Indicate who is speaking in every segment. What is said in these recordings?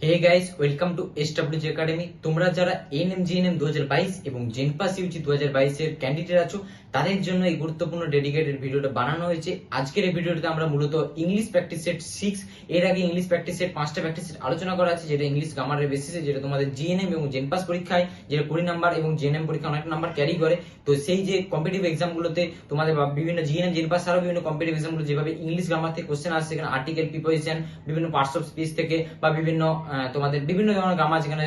Speaker 1: Hey guys, welcome to SWG academy. তোমরা যারা NM GNM 2022 এবং জেনপাস ইউজি 2022 এর ক্যান্ডিডেট আছো, তাদের জন্য এই গুরুত্বপূর্ণ ডেডিকেটেড ভিডিওটা বানানো হয়েছে। আজকের এই ভিডিওতে আমরা মূলত ইংলিশ প্র্যাকটিস সেট 6, এর আগে ইংলিশ প্র্যাকটিস সেট 5টা প্র্যাকটিস সেট আলোচনা করা আছে, যেটা ইংলিশ গ্রামারের বেসিসে, যেটা তোমাদের জিএনএম এবং জেনপাস পরীক্ষায় যেটা 20 নাম্বার এবং জিএনএম পরীক্ষা অনেক নাম্বার ক্যারি করে। তো সেই যে কম্পিটিটিভ এক্সামগুলোতে তোমাদের বিভিন্ন জিএনএম জেনপাস আরো বিভিন্ন কম্পিটিটিভ এক্সামগুলো যেভাবে ইংলিশ গ্রামার থেকে কোশ্চেন আসছে, সেখানে আর্টিকেল, প্রিপোজিশন, বিভিন্ন পার্টস অফ স্পিচ থেকে বা বিভিন্ন তোমাদের বিভিন্ন ধরনের গ্রামার যেখানে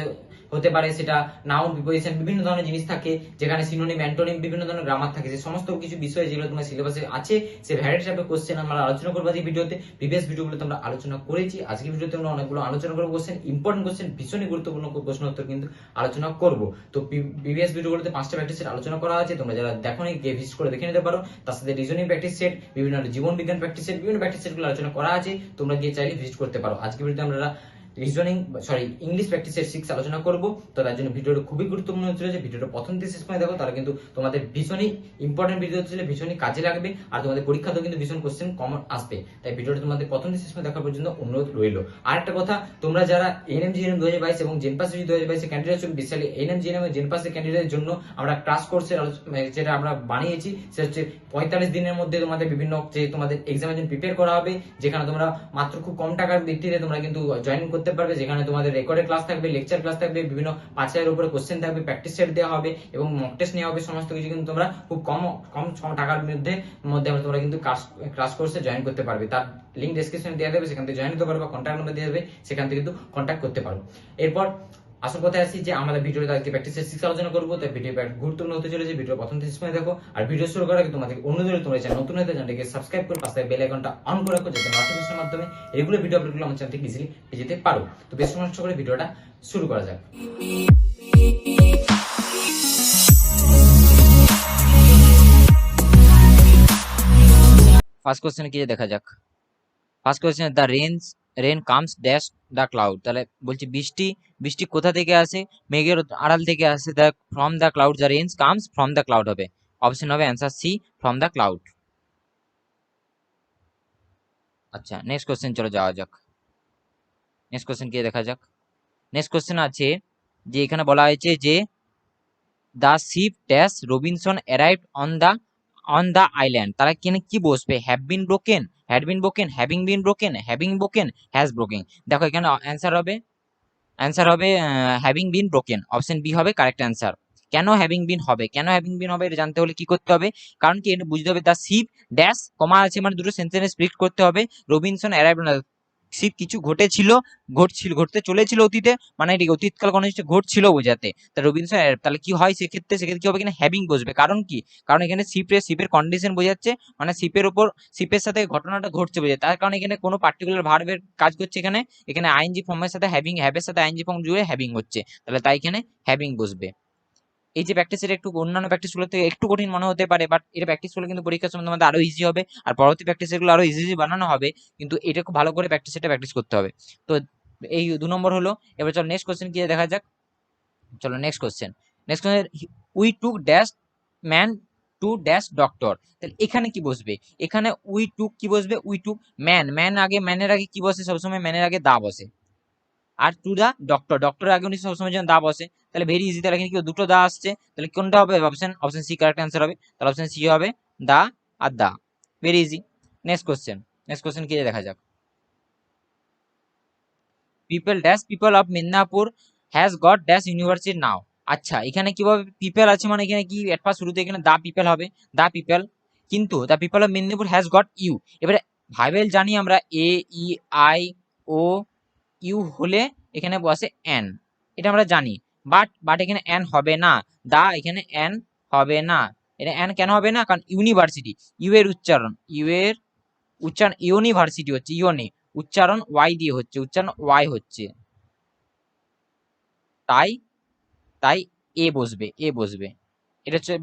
Speaker 1: হতে পারে, সেটা নাউন, প্রিপোজিশন, বিভিন্ন ধরনের জিনিস থাকে, যেখানে সিনোনিম, অ্যান্টোনিম, বিভিন্ন ধরনের গ্রামার থাকে। যে সমস্ত কিছু বিষয় যেগুলো তোমার সিলেবাসে আছে, সে ভ্যারাইটি টাইপের কোশ্চেন আমরা আলোচনা করবো এই ভিডিওতে। প্রিভিয়াস ভিডিওগুলোতে আমরা আলোচনা করেছি, আজকে ভিডিওতে আমরা অনেকগুলো আলোচনা করবো কোশ্চেন, ইম্পর্টেন্ট কোশ্চেন, ভীষণই গুরুত্বপূর্ণ প্রশ্ন উত্তর কিন্তু আলোচনা করবো। তো প্রিভিয়াস ভিডিওগুলোতে 5টা প্র্যাকটিস সেট আলোচনা করা আছে, তোমরা যারা দেখো নি গিয়ে ভিজিট করে দেখে নিতে পারো। তার সাথে রিজনিং প্র্যাকটিস সেট, বিভিন্ন জীবন বিজ্ঞান প্র্যাকটিস সেট, বিভিন্ন প্র্যাকটিস সেটগুলো আলোচনা করা আছে, তোমরা গিয়ে চাইলে ভিজিট করতে পারো। আজকে ভিডিওতে আমরা ইংলিশ প্র্যাকটিসের 6 আলোচনা করব। তো তার জন্য ভিডিওটা খুবই গুরুত্বপূর্ণ হতে চলেছে। ভিডিওটা প্রথম থেকে শেষ পর্যন্ত দেখো, তারা কিন্তু তোমাদের ভীষণই ইম্পর্টেন্ট ভিডিও হতে চলে, ভীষণই কাজে লাগবে, আর তোমাদের পরীক্ষাতেও কিন্তু ভীষণ কোশ্চেন কমন আসবে। তাই ভিডিওটা তোমাদের প্রথম থেকে শেষ পর্যন্ত দেখার পর্যন্ত অনুরোধ রইল। আর একটা কথা, তোমরা যারা এনএম জিএনএম 2022 এবং জেনপাস 2022 ক্যান্ডিডেট আছো, বিশেষালি এনএম জিএনএম এবং জেনপাস ক্যান্ডিডেটের জন্য আমরা ক্লাস কোর্সের যেটা আমরা বানিয়েছি, সেটা হচ্ছে 45 দিনের মধ্যে তোমাদের বিভিন্ন যে তোমাদের এক্সামের জন্য প্রিপেয়ার করা হবে, যেখানে তোমরা মাত্র খুব কম টাকার ভিত্তিতে তোমরা কিন্তু জয়েন করতে পারবে, যেখানে তোমাদের রেকর্ডেড ক্লাস থাকবে, লেকচার ক্লাস থাকবে, বিভিন্ন 5,000 উপরে কোশ্চেন থাকবে, প্র্যাকটিস সেট দেওয়া হবে এবং মক টেস্ট নেওয়া হবে। সমস্ত কিছু কিন্তু তোমরা খুব কম কম টাকার মধ্যে তোমরা কিন্তু ক্লাস কোর্সে জয়েন করতে পারবে। তার লিঙ্ক ডেসক্রিপশনে দেওয়া দেবে, সেখান থেকে জয়েন করতে পারো, বা কন্ট্যাক্ট নাম্বার দিয়ে দেবে, সেখান থেকে কিন্তু কন্ট্যাক্ট করতে পারো। এরপর আসল কথায় আসি যে আমাদের ভিডিওতে আজকে প্র্যাকটিসের 6 আলোচনা করবো। তাই ভিডিও গুরুত্বপূর্ণ হতে চলেছে, ভিডিও প্রথম থেকে শেষ পর্যন্ত দেখো। আর ভিডিও শুরু করার আগে তোমাদের অনুরোধ, তোমরা চ্যানেল নতুন হতে চ্যানেলটিকে সাবস্ক্রাইব করে পাশে বেল আইকনটা অন করে রাখো, যাতে নোটিফিকেশনের মাধ্যমে রেগুলার ভিডিও আপলোডগুলো আমার চ্যানেল থেকে ইজিলি পেয়ে যেতে পারো। তো বেশ সময় নষ্ট করে ভিডিওটা শুরু করা যাক।
Speaker 2: ফার্স্ট কোশ্চেনে কি দেখা যাক। First question, the rain comes dash the cloud. তাহলে বলছি বৃষ্টি বৃষ্টি কোথা থেকে আসে? মেঘের আড়াল থেকে আসে। The from the cloud, the rains comes from the cloud হবে। অপশন হবে answer C, from the cloud. আচ্ছা, নেক্সট কোশ্চেন চলে যাওয়া যাক। নেক্সট কোশ্চেন কি দেখা যাক। নেক্সট কোশ্চেন আছে যে এখানে বলা হয়েছে যে the ship dash Robinson arrived on the island. তারা কি বসবে? Have been broken, had been broken, having been broken, having broken, has broken. দেখো এখানে অ্যান্সার হবে having been broken. Option B হবে কারেক্ট অ্যান্সার। কেন হ্যাভিং বিন হবে? কেন হ্যাভিং বিন হবে এটা জানতে হলে কি করতে হবে? কারণ কি এটা বুঝতে হবে, দ্য শিপ ড্যাশ কমা আছে মানে দুটো সেন্টেন্স স্প্লিট করতে হবে। রবিনসন অ্যারাইভড, শিপ কিছু ঘটতে চলেছিল অতীতে, মানে এটি অতীতকাল কোনো কিছু ঘটছিল বোঝাতে। তা রবিনসন তাহলে কি হয় সেক্ষেত্রে কি হবে? কিনা হ্যাভিং বসবে। কারণ কি? কারণ এখানে শিপের কন্ডিশন বোঝাচ্ছে, মানে শিপের সাথে ঘটনাটা ঘটছে বোঝাচ্ছে। তার কারণে এখানে কোনো পার্টিকুলার ভার্বের কাজ করছে। এখানে আইএনজি ফর্মের সাথে হ্যাভের সাথে আইএনজি ফর্ম জুড়ে হ্যাভিং হচ্ছে, তাহলে তাই এখানে হ্যাভিং বসবে। এই যে প্র্যাকটিস, এটা একটু অন্যান্য প্র্যাকটিস গুলো থেকে একটু কঠিন মনে হতে পারে, বাট এটা প্র্যাকটিস করলে কিন্তু পরীক্ষার সময় তোমাদের আরো ইজি হবে, আর পরবর্তী প্র্যাকটিস গুলো আরো ইজি বানানো হবে। কিন্তু এটা খুব ভালো করে প্র্যাকটিস করতে হবে। তো এই 2 নম্বর হলো। এবার চলো নেক্সট কোশ্চেন কি দেখা যাক। চলো next question, we took dash man to dash doctor. তাহলে এখানে কি বসবে? এখানে উই টুক কি বসবে? উই টুক ম্যানের আগে কি বসে? সবসময় ম্যানের আগে দা বসে। আর টু দা ডক্টরের আগে উনি সবসময় যেন দা বসে, তাহলে ভেরি ইজি। তাহলে এখানে কি দুটো দা আসছে, তাহলে কোনটা হবে? অপশন সি কারেক্ট অ্যান্সার হবে। তাহলে অপশন সি হবে দা আর দা। Very easy. নেক্সট কোশ্চেন কি দেখা যাক। People of Midnapore has got dash university now. আচ্ছা, এখানে কিভাবে পিপল আছে, মানে এখানে কি এট ফার্স্ট শুরুতে এখানে দা পিপল হবে, দা পিপল, কিন্তু the people of Midnapore has got you. এবারে ভাইবেল জানি আমরা এ ই আই ও ইউ হলে এখানে বসে এন, এটা আমরা জানি। বাট এখানে এন হবে না, দা এখানে এন হবে না। এটা এন কেন হবে না? কারণ ইউনিভার্সিটি, ইউ এর উচ্চারণ ইউনিভার্সিটি হচ্ছে, ইউনি উচ্চারণ ওয়াই দিয়ে হচ্ছে, উচ্চারণ ওয়াই হচ্ছে, তাই তাই এ বসবে। এটা হচ্ছে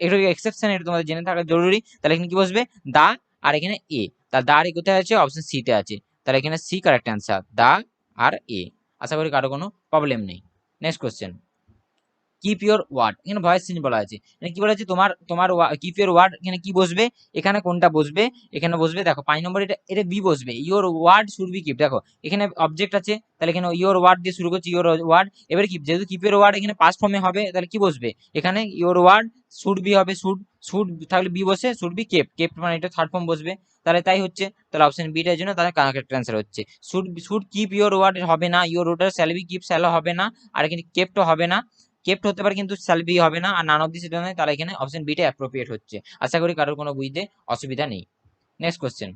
Speaker 2: এটা এক্সেপশন, এটা তোমাদের জেনে থাকা জরুরি। তাহলে এখানে কি বসবে? দা আর এখানে এ। তাহলে দা আর এ কোথায় আছে? অপশন সি তে আছে। তাহলে এখানে সি কারেক্ট অ্যান্সার, দা আর এ। আশা করি কারো কোনো প্রবলেম নেই। Next question, keep your word, এখানে ভয়েস চেঞ্জ বলা আছে, এখানে কি বলা আছে তোমার তোমার কিপ ইওর ওয়ার্ড, এখানে কি বসবে, এখানে কোনটা বসবে, এখানে বসবে দেখো 5 নম্বর এটা এটা বি বসবে, your word should be keep. দেখো এখানে অবজেক্ট আছে, তাহলে এখানে ইওর ওয়ার্ড দিয়ে শুরু করছি, ইওর ওয়ার্ড, এবারে কি যেহেতু কিপ ইওর ওয়ার্ড এখানে পাস্ট ফর্মে হবে, তাহলে কি বসবে এখানে ইওর ওয়ার্ড শুড বি হবে, শুড শুড থাকলে বি বসে শুড বি কেপ্ট, কেপ্ট মানে এটা থার্ড ফর্ম বসবে, তাহলে তাই হচ্ছে, তাহলে অপশন বিটার জন্য তাহলে কারেক্ট অ্যান্সার হচ্ছে should, should keep your word হবে না, your word shall be keep shall হবে না, আর এখানে কেপ্টও হবে না, কেপ্ট হতে পারে কিন্তু শ্যাল বি হবে না, আর নান অফ দিস এটা নয়, তাহলে এখানে অপশন বিটা অ্যাপ্রোপ্রিয়েট হচ্ছে। আশা করি কারোর কোনো বুঝতে অসুবিধা নেই। Next question,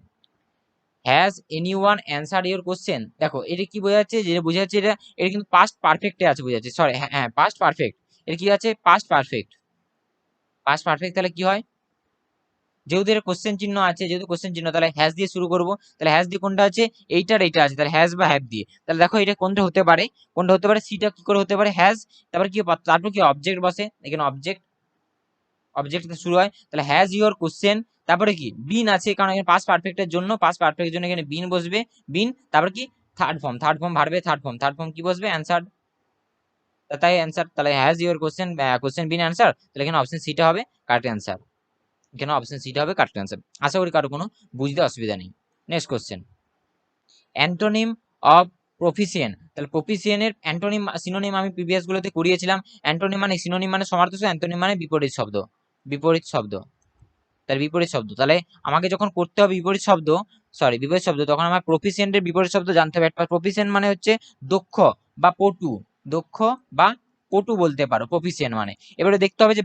Speaker 2: has anyone answer your question. দেখো এটা কি বোঝাচ্ছে, যে বোঝাচ্ছে এটা, এটা কিন্তু পাস্ট পারফেক্টে আছে বোঝাচ্ছে, সরি হ্যাঁ হ্যাঁ পাস্ট পারফেক্ট, এটা কি আছে পাস্ট পারফেক্ট, পাস্ট পারফেক্ট তাহলে কি হয়, যেহেতু এর কোশ্চেন চিহ্ন আছে, যেহেতু কোশ্চেন চিহ্ন তাহলে হ্যাজ দিয়ে শুরু করব, তাহলে হ্যাজ দিয়ে কোনটা আছে, এইটার এইটা আছে, তাহলে হ্যাজ বা হ্যাভ দিয়ে, তাহলে দেখো এটা কোনটা হতে পারে, কোনটা হতে পারে, সিটা কি করে হতে পারে হ্যাজ, তারপর কি তারপর কি অবজেক্ট বসে, এখানে অবজেক্ট, অবজেক্ট শুরু হয়, তাহলে হ্যাজ ইওর কোশ্চেন, তারপরে কি বিন আছে, কারণ এখানে পাস্ট পারফেক্টের জন্য, পাস্ট পারফেক্টের জন্য এখানে বিন বসবে, বিন তারপর কি থার্ড ফর্ম, থার্ড ফর্ম ভার্বে থার্ড ফর্ম, থার্ড ফর্ম কি বসবে অ্যান্সার, তাই অ্যান্সার, তাহলে has your question, question been answer, তাহলে এখানে অপশন সিটা হবে কারেক্ট অ্যান্সার, এখানে অপশন সিটা হবে কারেক্ট অ্যান্সার। আশা করি কারো কোনো বুঝতে অসুবিধা নেই। Next question, antonym of proficient, তাহলে প্রফিসিয়েন্টের অ্যান্টোনিম সিনোনিম আমি প্রিভিয়াস গুলোতে করিয়েছিলাম, অ্যান্টোনিম মানে সিনোনিম মানে সমার্থক, অ্যান্টোনিম মানে বিপরীত শব্দ, বিপরীত শব্দ, তার বিপরীত শব্দ, তাহলে আমাকে যখন করতে হবে বিপরীত শব্দ, সরি বিপরীত শব্দ, তখন আমার প্রফিসিয়েন্টের বিপরীত শব্দ জানতে হবে। একটা প্রফিসিয়েন্ট মানে হচ্ছে দক্ষ বা পটু, দক্ষ বা পটু বলতে পারো প্রফিসিয়েন্ট মানে, এবারে দেখতে হবে যে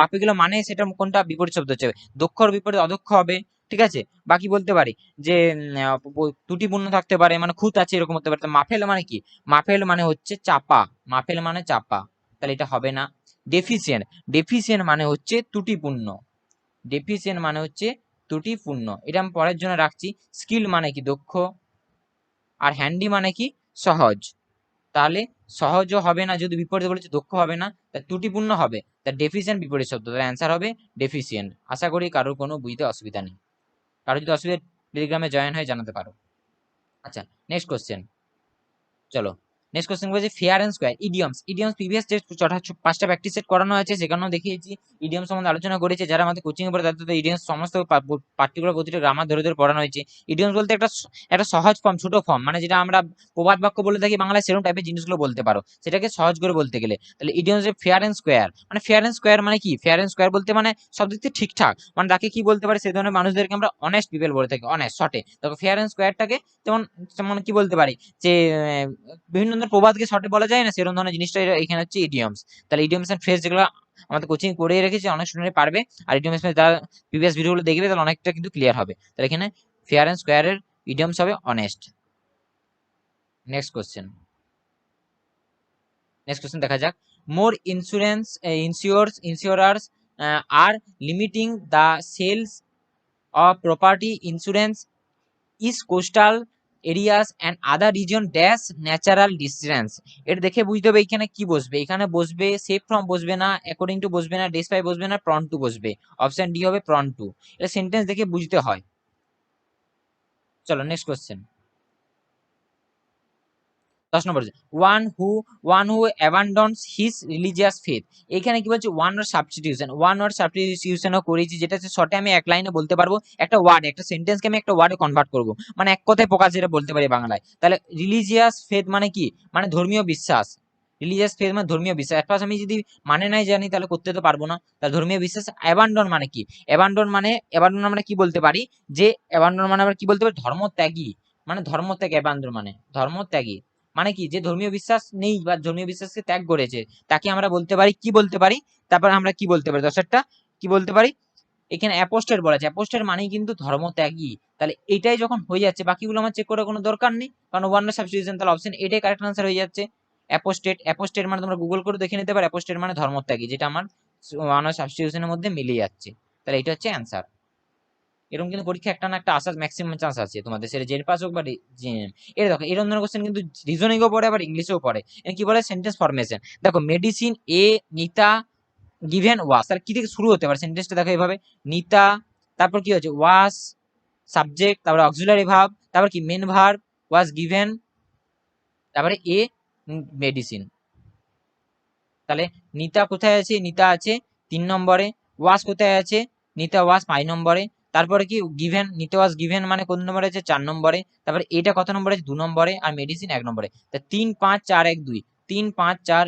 Speaker 2: বাকিগুলো মানে সেটা কোনটা বিপরীত শব্দ হচ্ছে, দক্ষর বিপরীত অদক্ষ হবে, ঠিক আছে, বাকি বলতে পারি যে ত্রুটিপূর্ণ থাকতে পারে, মানে খুঁত আছে এরকম হতে পারে। মাফেল মানে কি, মাফেল মানে হচ্ছে চাপা, মাফেল মানে চাপা, তাহলে এটা হবে না। ডেফিসিয়েন্ট, ডেফিসিয়েন্ট মানে হচ্ছে ত্রুটিপূর্ণ, ডেফিসিয়েন্ট মানে হচ্ছে ত্রুটিপূর্ণ, এটা আমি পরের জন্য রাখছি। স্কিল মানে কি দক্ষ, আর হ্যান্ডি মানে কি সহজ, তাহলে সহজও হবে না, যদি বিপরীত বলেছে দক্ষ হবে না, তা ত্রুটিপূর্ণ হবে, তা ডেফিসিয়েন্ট বিপরীত শব্দ, তার অ্যান্সার হবে ডেফিসিয়েন্ট। আশা করি কারোর কোনো বুঝতে অসুবিধা নেই, কারো যদি অসুবিধা টেলিগ্রামে জয়েন হয়ে জানাতে পারো। আচ্ছা নেক্সট কোশ্চেন, চলো নেক্সট কোশ্চেন বলছে fair and square idioms, idioms previous যে 5টা প্র্যাকটিস সেট করানো আছে সেখানেও দেখিয়েছি, ইডিয়ম সম্বন্ধে আলোচনা করেছে, যারা আমাদের কোচিং এ পড়ে তাদের তো ইডিয়মস সমস্ত পার্টিকুলার প্রতিটা গ্রামার ধরে ধরে পড়ানো হয়েছে। ইডিয়মস বলতে একটা সহজ ফর্ম, ছোট ফর্ম, মানে যেটা আমরা প্রবাদ বাক্য বলে থাকি বাংলায়, সেরকম টাইপের জিনিসগুলো বলতে পারো, সেটাকে সহজ করে বলতে গেলে, তাহলে ইডিয়মস এর ফেয়ার এন্ড স্কোয়ার, মানে ফেয়ার এন্ড স্কোয়ার মানে কি, ফেয়ার এন্ড স্কোয়ার বলতে মানে সব দিক থেকে ঠিকঠাক, মানে তাকে কি বলতে পারে, সেই ধরনের মানুষদেরকে আমরা অনেস্ট পিপল বলে থাকি, অনেস্ট শর্টে, দেখো ফেয়ার এন্ড স্কোয়ারটাকে যেমন, যেমন কি বলতে পারি যে বিভিন্ন ধরনের প্রবাদকে শর্টে বলা যায় না, সেরকম ধরনের জিনিসটা এখানে হচ্ছে ইডিয়মস। তাহলে ইডিয়মস এন্ড ফ্রেজ যেগুলো আমাদের কোচিং করে রেখেছে, অনেক স্টুডেন্ট পারবে, আর ইডিয়মস যারা প্রিভিয়াস ভিডিওগুলো দেখবে তাহলে অনেকটা কিন্তু ক্লিয়ার হবে। তাহলে এখানে ফেয়ার এন্ড স্কোয়ারের ইডিয়মস হবে honest. Next question, next question দেখা যাক, more insurance insurers are limiting the sales of property insurance is coastal areas and other reason dash natural distance. এটা দেখে বুঝতে হবে এখানে কি বসবে, এখানে বসবে সেফ ফ্রম বসবে না, অ্যাকর্ডিং টু বসবে না, ডেসপাই বসবে না, প্রন টু বসবে, অপশন ডি হবে প্রন টু, এটা সেন্টেন্স দেখে বুঝতে হয়। চলো next question, 10 number, one who abandons his religious faith, এখানে কি বলছে one word substitution, one word সাবস্টিটিউশনও করেছি, যেটা শর্টে আমি এক লাইনে বলতে পারবো, একটা ওয়ার্ড একটা সেন্টেন্সকে আমি একটা ওয়ার্ডে কনভার্ট করবো, মানে এক কথায় প্রকাশ যেটা বলতে পারি বাংলায়। তাহলে রিলিজিয়াস ফেথ মানে কি, মানে ধর্মীয় বিশ্বাস, রিলিজিয়াস ফেথ মানে ধর্মীয় বিশ্বাস, এট আমি যদি মানে নাই জানি তাহলে করতে তো পারবো না, তাহলে ধর্মীয় বিশ্বাস। অ্যাবান্ডন মানে কি, অ্যাবান্ডন আমরা কি বলতে পারি, যে অ্যাবান্ডন মানে আমরা কি বলতে পারি, ধর্মত্যাগী, মানে ধর্মত্যাগ, অ্যাবান্ডন মানে ধর্মত্যাগী, মানে কি যে ধর্মীয় বিশ্বাস নেই বা ধর্মীয় বিশ্বাসকে ত্যাগ করেছে, তাকে আমরা বলতে পারি কি বলতে পারি, তারপর আমরা কি বলতে পারি, দশেরটা কি বলতে পারি, এখানে অ্যাপোস্টেট বলা আছে, অ্যাপোস্টেট মানেই কিন্তু ধর্মত্যাগী, তাহলে এটাই যখন হয়ে যাচ্ছে বাকিগুলো আমার চেক করার কোনো দরকার নেই, কারণ ওয়ান সাবস্টিটিউশন, তাহলে অপশন এটাই কারেক্ট আনসার হয়ে যাচ্ছে। অ্যাপোস্টেট, অ্যাপোস্টেট মানে তোমরা গুগল করে দেখে নিতে পারো, অ্যাপোস্টেট মানে ধর্মত্যাগী, যেটা আমার ওয়ান সাবস্টিটিউশনের মধ্যে মিলে যাচ্ছে, তাহলে এটা হচ্ছে অ্যান্সার। এরকম কিন্তু পরীক্ষা একটা না একটা আসার ম্যাক্সিমাম চান্স আছে তোমাদের, সেটা জেন পাস হোক বা জিএনএম। এটা দেখো এরকম ধরনের কোশ্চেন কিন্তু রিজনিংও পড়ে আবার ইংলিশেও পড়ে, কি বলে সেন্টেন্স ফরমেশন, দেখো মেডিসিন এ নিতা গিভেন ওয়াস, তাহলে কি থেকে শুরু হতে পারে সেন্টেন্সটা, দেখো এইভাবে নিতা, তারপর কি হচ্ছে ওয়াস সাবজেক্ট, তারপরে অক্সিলারি ভার্ব, তারপর কি মেন ভার্ব, ওয়াস গিভেন, তারপরে এ মেডিসিন, তাহলে নিতা কোথায় আছে? নিতা আছে 3 নম্বরে। ওয়াস কোথায় আছে? নিতা ওয়াস 5 নম্বরে। তারপরে কি গিভেন, নিতা ওয়াস গিভেন মানে কোন নম্বরে আছে? 4 নম্বরে। তারপরে এটা কত নম্বরে আছে? 2 নম্বরে। আর মেডিসিন 1 নম্বরে। তা 3 5 4 1 2, 3 5 4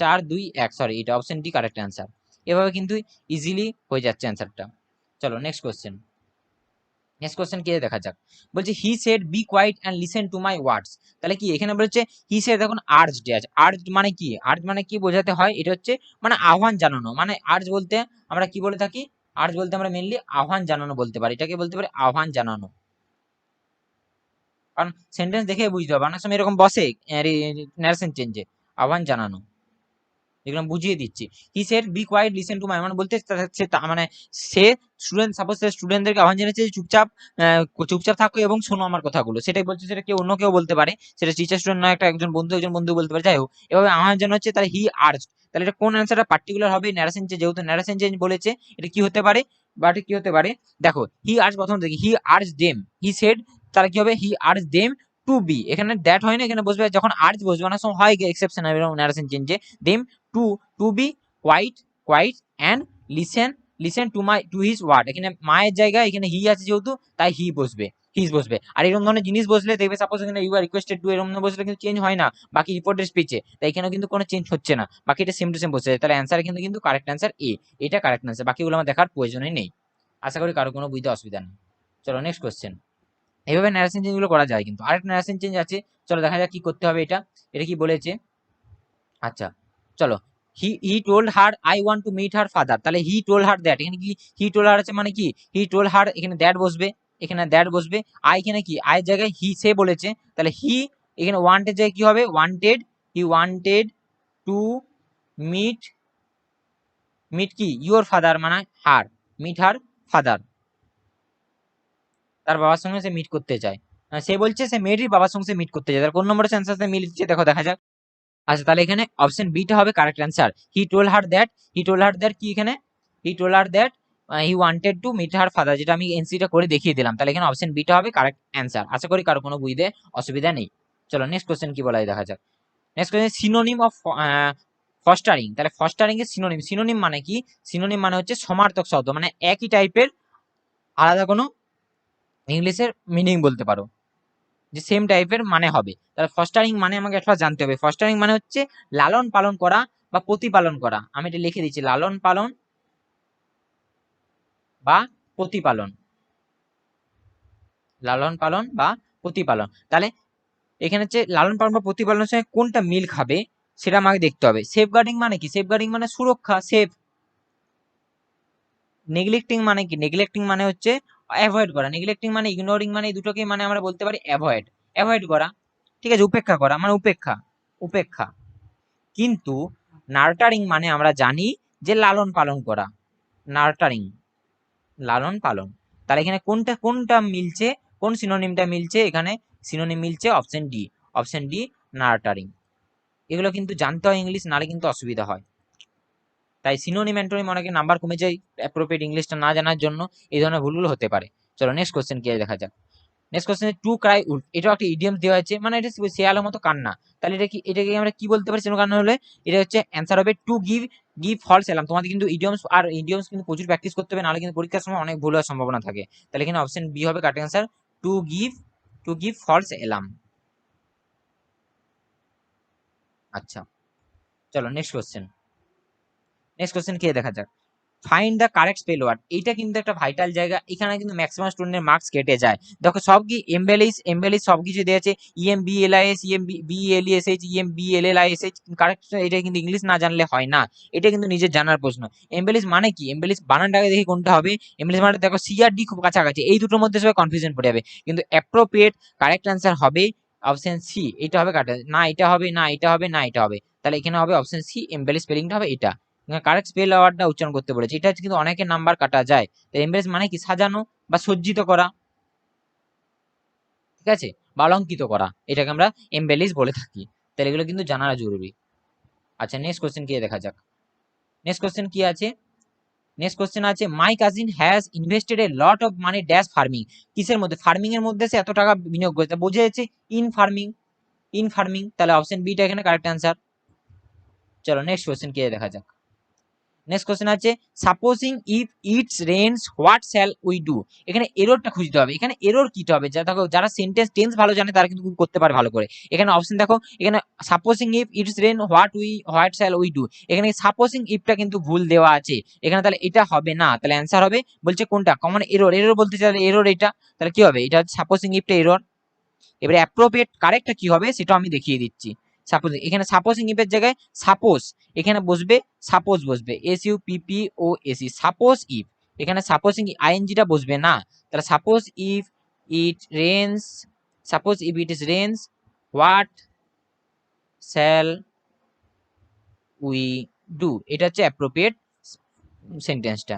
Speaker 2: 4 2 1, সরি এটা অপশন ডি কারেক্ট অ্যান্সার। এভাবে কিন্তু ইজিলি হয়ে যাচ্ছে অ্যান্সারটা। চলো নেক্সট কোশ্চেন। নেক্সট কোশ্চেন কি দেখা যাক। বলছে he said be quiet and listen to my words. তাহলে কি এখানে বলছে হি সেড, দেখুন আর্জড আছে। আর্জড মানে কি? আর্জ মানে কি বোঝাতে হয়? এটা হচ্ছে মানে আহ্বান জানানো। মানে আর্জ বলতে আমরা কি বলে থাকি? আর্জ বলতে আমরা মেনলি আহ্বান জানানো বলতে পারি। এটাকে বলতে পারি আহ্বান জানানো। কারণ সেন্টেন্স দেখে বুঝতে হবে, অনেক সময় এরকম বসে ন্যারেশন চেঞ্জে। আহ্বান জানানো, এগুলো বুঝিয়ে দিচ্ছি। He said be quiet listen to my, মানে বলতে মানে সে স্টুডেন্ট, সাপোজ সে স্টুডেন্টদেরকে আহ্বান জানিয়েছে যে চুপচাপ চুপচাপ থাকো এবং শোনো আমার কথাগুলো। সেটাই বলছে, সেটা কেউ অন্য কেউ বলতে পারে, সেটা টিচার স্টুডেন্ট নয়, একজন বন্ধু বলতে পারে। যাই হোক, এভাবে আহ্বান জানানো হচ্ছে, তাহলে হি আর্জ। তাহলে এটা কোন অ্যান্সারটা পার্টিকুলার হবে? ন্যারেশন চেঞ্জ, যেহেতু ন্যারেশন চেঞ্জ বলেছে, এটা কি হতে পারে? বাট কি হতে পারে? দেখো হি আর্জ, প্রথম দেখি হি আর্জ দেম, হি সেড, তাহলে কি হবে? হি আর্জ দেম টু বি। এখানে দ্যাট হয় না, এখানে বসবে যখন আর্জ বসবে, অনেক সময় হয় এক্সেপশন ন্যারেশন চেঞ্জে। Them to be quiet and listen to his word. এখানে মায়ের জায়গায় এখানে হি আছে যেহেতু, তাই হি বসবে, হিজ বসবে। আর এরকম ধরনের জিনিস বসলে দেখবে, সাপোজ এখানে ইউ আর রিকোয়েস্টেড টু, এরকম বসলে কিন্তু চেঞ্জ হয় না বাকি রিপোর্টের স্পিচে, তাই এখানে কিন্তু কোনো চেঞ্জ হচ্ছে না, বাকি এটা সেম টু সেম বসে যায়। তাহলে অ্যান্সার কিন্তু কারেক্ট অ্যান্সার এ, এটা কারেক্ট অ্যান্সার। বাকিগুলো আমার দেখার প্রয়োজনই নেই। আশা করি কারো কোনো বুঝতে অসুবিধা নেই। চলো নেক্সট কোশ্চেন। এইভাবে ন্যারেশন চেঞ্জ গুলো করা যায়। কিন্তু আরেকটা ন্যারেশন চেঞ্জ আছে, চলো দেখা যাক কি করতে হবে। এটা কি বলেছে। আচ্ছা চলো, he told her I want to meet her father. তাহলে হি টোল্ড হার দ্যাট, এখানে কি হি টোল্ড হার আছে মানে কি? হি টোল্ড হার, এখানে দ্যাট বসবে, এখানে দ্যাট বসবে। আই এখানে কি? আয়ের জায়গায় হি সে বলেছে, তাহলে হি এখানে ওয়ান্টেড জায়গায় কি হবে? Wanted, he wanted to meet, meet কি? ইউর ফাদার মানে হার, মিট হার ফাদার, তার বাবার সঙ্গে সে মিট করতে চায়। সে বলছে সে মেয়েটির বাবার সঙ্গে সে মিট করতে চায়। তার কোন নম্বরের সেন্সেস মিলছে দেখো, দেখা যাক। আচ্ছা তাহলে এখানে অপশন বিটা হবে correct answer. He told her that, he told her that কি এখানে? He told her that he wanted to meet her father, যেটা আমি এনসিটা করে দেখিয়ে দিলাম। তাহলে এখানে অপশন বিটা হবে কারেক্ট অ্যান্সার। আশা করি কারো কোনো বুঝতে অসুবিধা নেই। চলো নেক্সট কোশ্চেন কি বলা হয় দেখা যাক। Next question synonym of fostering. তাহলে ফস্টারিং এর সিনোনিম, সিনোনিম মানে কি? সিনোনিম মানে হচ্ছে সমার্থক শব্দ, মানে একই টাইপের, আলাদা কোনো ইংলিশের মিনিং বলতে পারো, যে সেম টাইপের মানে হবে। তাহলে ফস্টারিং মানে আমাকে একটা জানতে হবে। ফস্টারিং মানে হচ্ছে লালন পালন করা বা প্রতিপালন করা। আমি এটা লিখে দিচ্ছি, লালন পালন বা প্রতিপালন, লালন পালন বা প্রতিপালন। তাহলে এখানে হচ্ছে লালন পালন বা প্রতিপালনের সঙ্গে কোনটা মিল খাবে সেটা আমাকে দেখতে হবে। সেফগার্ডিং মানে কি? সেফগার্ডিং মানে সুরক্ষা, সেফ। নেগলেক্টিং মানে কি? নেগলেক্টিং মানে হচ্ছে অ্যাভয়েড করা। নেগলেক্টিং মানে ইগনোরিং, মানে এই দুটোকে মানে আমরা বলতে পারি অ্যাভয়েড, অ্যাভয়েড করা। ঠিক আছে, উপেক্ষা করা মানে উপেক্ষা, উপেক্ষা। কিন্তু নার্টারিং মানে আমরা জানি যে লালন পালন করা, নার্টারিং, লালন পালন। তাহলে এখানে কোনটা কোনটা মিলছে, কোন সিনোনিমটা মিলছে? এখানে সিনোনিম মিলছে অপশন ডি, অপশন ডি নার্টারিং। এগুলো কিন্তু জানতে হয় ইংলিশ, নালে কিন্তু অসুবিধা হয়। তাই সিনোনিম অ্যান্টোনিম অনেকে নাম্বার কমে যায় অ্যাপ্রোপ্রিয়েট ইংলিশটা না জানার জন্য, এই ধরনের ভুলগুলো হতে পারে। চলো নেক্সট কোশ্চেন কি দেখা যাক। Next question, to cry Wolf, এটাও একটা ইডিয়াম দেওয়া আছে, মানে এটা শেয়ালের মতো কান্না। তাহলে এটা কি, এটাকে আমরা কি বলতে পারি? সেরকম কান্না হলে এটা হচ্ছে অ্যান্সার হবে to give, give false alarm. তোমাদের কিন্তু ইডিয়মস আর ইডিয়মস কিন্তু প্রচুর প্র্যাকটিস করতে হবে, নাহলে কিন্তু পরীক্ষার সময় অনেক ভুল হওয়ার সম্ভাবনা থাকে। তাহলে এখানে অপশন বি হবে correct answer, to give, to give false alarm. আচ্ছা চলো নেক্সট কোশ্চেন। নেক্সট কোশ্চেন কি দেখা যাক। Find the correct spell word, এইটা কিন্তু একটা ভাইটাল জায়গা, এখানে কিন্তু ম্যাক্সিমাম স্টুডেন্টের মার্কস কেটে যায়। দেখো সব কি এমবেলিশ, এমবেলিশ সব কিছু দেওয়া আছে, E M B L I S, E M B L S H, E M B L L I S H, correct. এটা কিন্তু ইংলিশ না জানলে হয় না, এটা কিন্তু নিজের জানার প্রশ্ন। এমবেলিশ মানে কি? এমবেলিশ বানানটাকে দেখি কোনটা হবে। এমবেলিশ মানে দেখো সি আর ডি খুব কাছাকাছি, এই দুটোর মধ্যে সবাই কনফিউশন পড়ে যাবে, কিন্তু অ্যাপ্রোপ্রিয়েট কারেক্ট অ্যান্সার হবে অপশন সি। এটা হবে কারেক্ট, না এটা হবে, না এটা হবে, না এটা হবে। তাহলে এখানে হবে অপশন সি, এমবেলিশ স্পেলিংটা হবে এটা। কারেক্ট স্পেল ওয়ার্ডটা উচ্চারণ করতে বলেছে, এটা কিন্তু অনেকের নাম্বার কাটা যায়। তো এমব্রেস মানে কি? সাজানো বা সজ্জিত করা, ঠিক আছে, বা অলঙ্কিত করা, এটাকে আমরা এমবেলিশ বলে থাকি। তাহলে এগুলো কিন্তু জানাটা জরুরি। আচ্ছা নেক্সট কোশ্চেন কি দেখা যাক। নেক্সট কোশ্চেন কি আছে? নেক্সট কোশ্চেন আছে, my cousin has invested A lot of money dash farming. কিসের মধ্যে? ফার্মিং এর মধ্যে সে এত টাকা বিনিয়োগ করেছে, বোঝা যাচ্ছে ইন ফার্মিং, ইন ফার্মিং। তাহলে অপশন বিটা এখানে কারেক্ট অ্যান্সার। চলো নেক্সট কোশ্চেন কি দেখা যাক। নেক্সট কোশ্চেন আছে supposing if it's rains what shall we do. এখানে এররটা খুঁজতে হবে। এখানে এরর কি হবে, যা দেখো যারা সেন্টেন্স টেন্স ভালো জানে তারা কিন্তু করতে পারে ভালো করে। এখানে অপশন দেখো, এখানে supposing if it's rain what shall we do, এখানে সাপোজিং ইফটা কিন্তু ভুল দেওয়া আছে এখানে, তাহলে এটা হবে না। তাহলে অ্যান্সার হবে বলছে কোনটা কমন এরর, এরর বলতে চাইলে এরর এটা, তাহলে কি হবে, এটা হচ্ছে সাপোজিং ইফটা এরর। এবারে অ্যাপ্রোপ্রিয়েট কারেক্টটা কি হবে সেটা আমি দেখিয়ে দিচ্ছি। সাপোজ এখানে সাপোজিং ইফের জায়গায় সাপোজ এখানে বসবে, সাপোজ বসবে, SUPPOSE, সাপোজ ইফ। এখানে সাপোজিং আইএনজিটা বসবে না, তাহলে suppose if it Reigns, suppose if it is Reigns what shall we do, এটা হচ্ছে অ্যাপ্রোপ্রিয়েট সেন্টেন্সটা।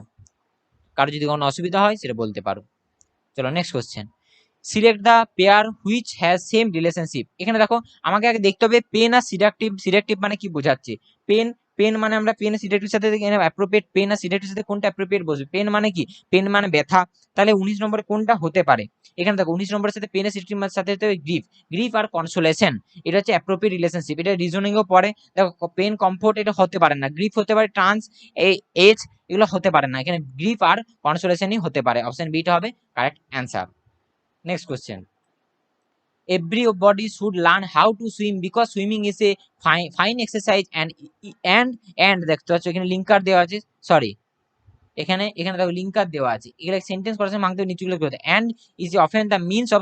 Speaker 2: কারো যদি কোনো অসুবিধা হয় সেটা বলতে পারো। চলো next question, select the pair which has same relationship. এখানে দেখো আমাকে আগে দেখতে হবে পেন আর সিডাকটিভ। সিডাকটিভ মানে কি বোঝাচ্ছে, পেন, পেন মানে আমরা পেন সিডাকটিভ সাথে অ্যাপ্রোপ্রিয়েট, পেন আর সিডাকটিভ সাথে কোনটা অ্যাপ্রোপ্রিয়েট বসবে। পেন মানে কি, পেন মানে ব্যথা, তাহলে 19 নম্বরে কোনটা হতে পারে। এখানে দেখো 19 নম্বরের সাথে পেন আর সিডাকটিভ সাথে গ্রিফ, গ্রিফ আর কনসোলেশন, এটা হচ্ছে অ্যাপ্রোপ্রিয়েট রিলেশনশিপ। এটা রিজনিংও পড়ে। দেখো পেন কমফোর্ট এটা হতে পারে না, গ্রিফ হতে পারে, ট্রান্স এজ এগুলো হতে পারে না, এখানে গ্রিফ আর কনসোলেশনই হতে পারে। অপশন বিটা হবে correct answer. Next question. Everybody should learn how to swim because swimming is a fine exercise and দেখতে পাচ্ছ এখানে লিঙ্কার দেওয়া আছে, সরি এখানে দেখো লিঙ্কার দেওয়া আছে, এগুলো সেন্টেন্স করার সময় মানতে নিচুগুলো করতে, and is often the means of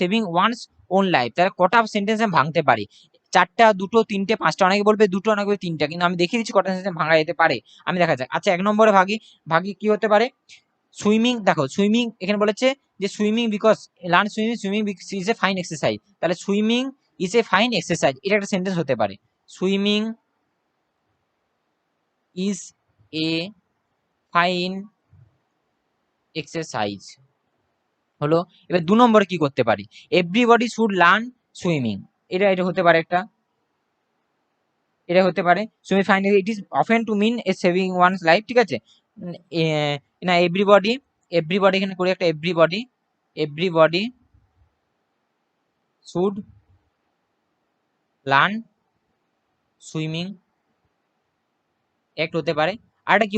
Speaker 2: saving one's own life। তাহলে কটা সেন্টেন্স আমি ভাঙতে পারি, চারটা, দুটো, তিনটে, পাঁচটা। অনেকে বলবে দুটো, অনেকে বলবে তিনটা, কিন্তু আমি দেখিয়ে দিচ্ছি কটা সেন্টেন্স ভাঙা যেতে পারে। আমি দেখা যাক। আচ্ছা 1 নম্বরে ভাগি কি হতে পারে, সুইমিং। দেখো সুইমিং এখানে বলেছে যে swimming because learn swimming is a fine exercise, তাহলে swimming is a fine exercise এটা একটা সেন্টেন্স হতে পারে। Swimming is a fine exercise হলো। এবার 2 নম্বরে কি করতে পারি, এভরিবডি শুড লার্ন সুইমিং, এটা হতে পারে একটা, এটা হতে পারে swimming fine, it is often to mean a saving one's life. ঠিক আছে না, এভরিবডি এখানে করি একটা, এভরিবডি শুড লার্ন সুইমিং একটা হতে পারে। আরেকটা কি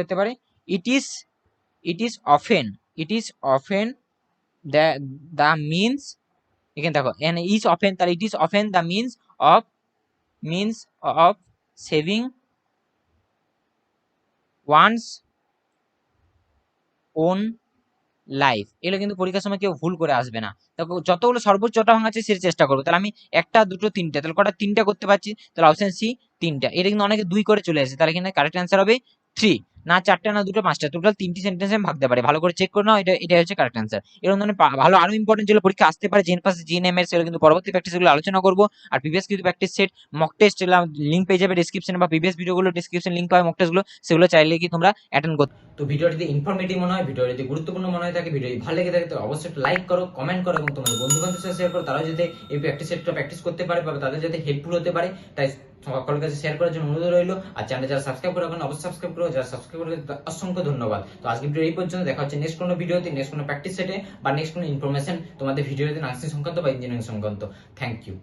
Speaker 2: হতে পারে, it is often the means, এখানে দেখো এখানে ইজ অফেন, তাহলে it is often the means of saving one's own life. এগুলো কিন্তু পরীক্ষার সময় কেউ ভুল করে আসবে না। দেখো যতগুলো সর্বোচ্চটা ভাঙাচ্ছে সেটা চেষ্টা করবো। তাহলে আমি একটা, দুটো, তিনটা, তাহলে কটা, তিনটা করতে পারছি, তাহলে অপশন সি 3টা। এটা কিন্তু অনেকে 2 করে চলে আসে, তাহলে এখানে কারেক্ট অ্যান্সার হবে 3, না 4টা, না 2টো, 5টা, টোটাল 3টি সেন্টেন্স আমি ভাগতে পারি। ভালো করে চেক করে নাও, এটা হচ্ছে কারেক্ট অ্যান্সার। এরকম ধরনের ভালো আরো ইম্পর্টেন্ট যেগুলো পরীক্ষা আসতে পারে জেনপাস জিএনএম এর, সেগুলো কিন্তু পরবর্তী প্র্যাকটিসগুলো আলোচনা করবো। আর প্রিভিয়াস কিছু practice set, mock test link পেয়ে যাবে ডেসক্রিপশনে, বা প্রিভিয়াস ভিডিওগুলো ডেসক্রিপশন লিঙ্ক পাবে মক টেস্টগুলো, সেগুলো চাইলে কি তোমরা অ্যাটেন্ড করতে।
Speaker 1: তো ভিডিওটি যদি ইনফরমেটিভ মনে হয়, ভিডিও যদি গুরুত্বপূর্ণ মনে হয় থাকে, ভিডিও ভালো লেগে থাকে তো অবশ্যই একটা লাইক করো, কমেন্ট করো এবং তোমাদের বন্ধু বান্ধবের সাথে শেয়ার করো, তারাও যাতে এই প্র্যাকটিস সেটটা প্র্যাকটিস করতে পারে বা তাদের যাতে হেল্পফুল হতে পারে, তাই সকলের কাছে শেয়ার করার জন্য অনুরোধ রইলো। আর চ্যানেল যারা সাবস্ক্রাইব করে রাখেন অবশ্যই সাবস্ক্রাইব করো, যারা সাবস্ক্রাইব করে অসংখ্য ধন্যবাদ। তো আজকে ভিডিও এই পর্যন্ত, দেখা হচ্ছে নেক্সট কোনো ভিডিওতে, নেক্সট কোনো প্র্যাকটিস সেটে বা নেক্সট কোনো ইনফরমেশন তোমাদের ভিডিওতে নার্সিং সংক্রান্ত বা ইঞ্জিনিয়ারিং সংক্রান্ত। Thank you.